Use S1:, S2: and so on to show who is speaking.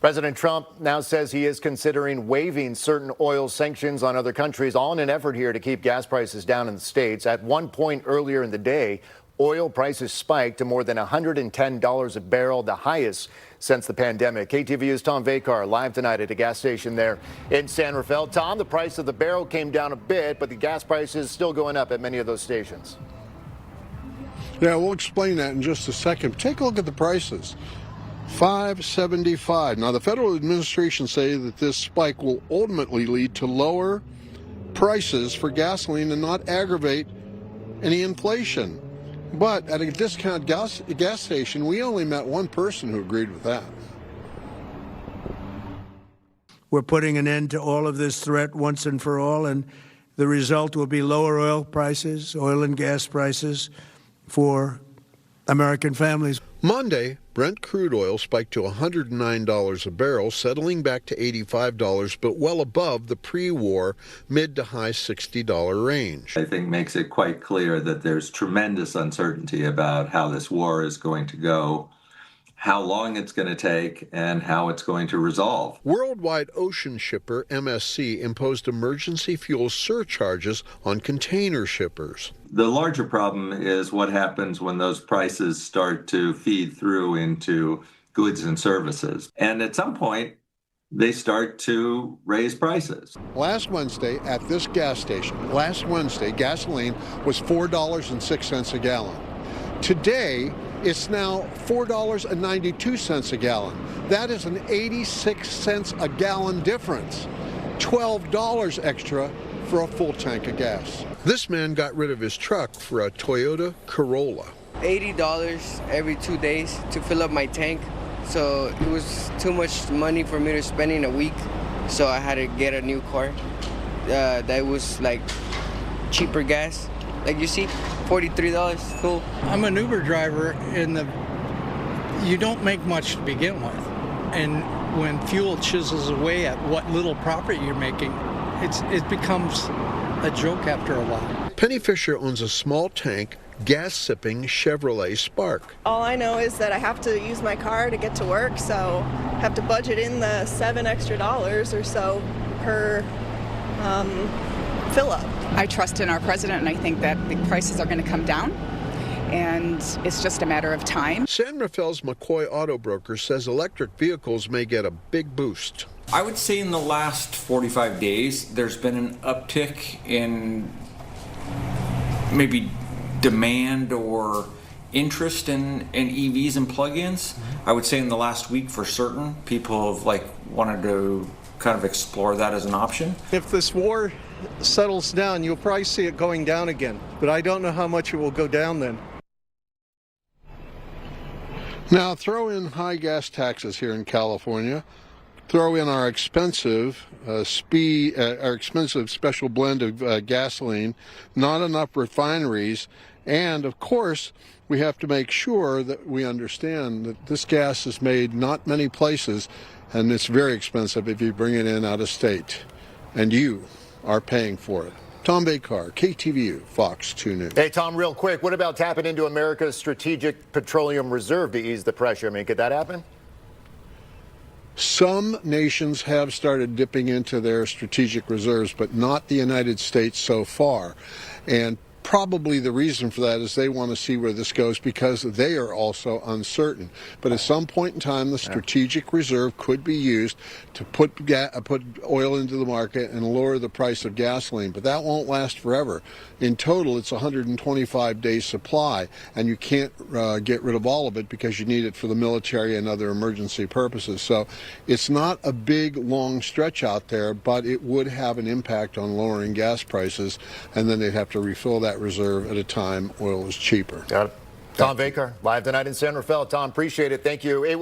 S1: President Trump now says he is considering waiving certain oil sanctions on other countries, all in an effort here to keep gas prices down in the States. At one point earlier in the day, oil prices spiked to more than $110 a barrel, the highest since the pandemic. KTVU's Tom Vakar live tonight at a gas station there in San Rafael. Tom, the price of the barrel came down a bit, but the gas price is still going up at many of those stations.
S2: Yeah, we'll explain that in just a second. Take a look at the prices. $5.75. Now, the federal administration say that this spike will ultimately lead to lower prices for gasoline and not aggravate any inflation. But at a discount gas station, we only met one person who agreed with that.
S3: We're putting an end to all of this threat once and for all, and the result will be lower oil prices, oil and gas prices for American families.
S2: Monday, Brent crude oil spiked to $109 a barrel, settling back to $85, but well above the pre-war mid to high $60 range.
S4: I think makes it quite clear that there's tremendous uncertainty about how this war is going to go, how long it's going to take, and how it's going to resolve.
S2: Worldwide ocean shipper MSC imposed emergency fuel surcharges on container shippers.
S4: The larger problem is what happens when those prices start to feed through into goods and services. And at some point, they start to raise prices.
S2: Last Wednesday at this gas station, gasoline was $4.06 a gallon. Today, it's now $4.92 a gallon. That is an 86 cents a gallon difference. $12 extra for a full tank of gas. This man got rid of his truck for a Toyota Corolla.
S5: $80 every 2 days to fill up my tank. So it was too much money for me to spend in a week. So I had to get a new car that was like cheaper gas. Like you see, $43, cool.
S6: I'm an Uber driver, and you don't make much to begin with. And when fuel chisels away at what little profit you're making, it becomes a joke after a while.
S2: Penny Fisher owns a small tank, gas-sipping Chevrolet Spark.
S7: All I know is that I have to use my car to get to work, so I have to budget in the $7 extra or so per fill-up.
S8: I trust in our president, and I think that the prices are going to come down, and it's just a matter of time.
S2: San Rafael's McCoy Auto Broker says electric vehicles may get a big boost.
S9: I would say in the last 45 days, there's been an uptick in maybe demand or interest in EVs and plug-ins. I would say in the last week for certain, people have wanted to kind of explore that as an option.
S6: If this war settles down, you'll probably see it going down again, but I don't know how much it will go down then.
S2: Now throw in high gas taxes here in California, throw in our expensive special blend of gasoline, not enough refineries, and of course we have to make sure that we understand that this gas is made not many places, and it's very expensive if you bring it in out of state, and you are paying for it. Tom Vakar, KTVU, Fox 2 News.
S1: Hey, Tom, real quick, what about tapping into America's strategic petroleum reserve to ease the pressure? I mean, could that happen?
S2: Some nations have started dipping into their strategic reserves, but not the United States so far. And probably the reason for that is they want to see where this goes because they are also uncertain. But at some point in time, the strategic reserve could be used to put oil into the market and lower the price of gasoline. But that won't last forever. In total, it's a 125-day supply, and you can't get rid of all of it because you need it for the military and other emergency purposes. So it's not a big, long stretch out there, but it would have an impact on lowering gas prices, and then they'd have to refill that reserve at a time oil is cheaper.
S1: Got it. Tom Vakar, live tonight in San Rafael. Tom, appreciate it. Thank you.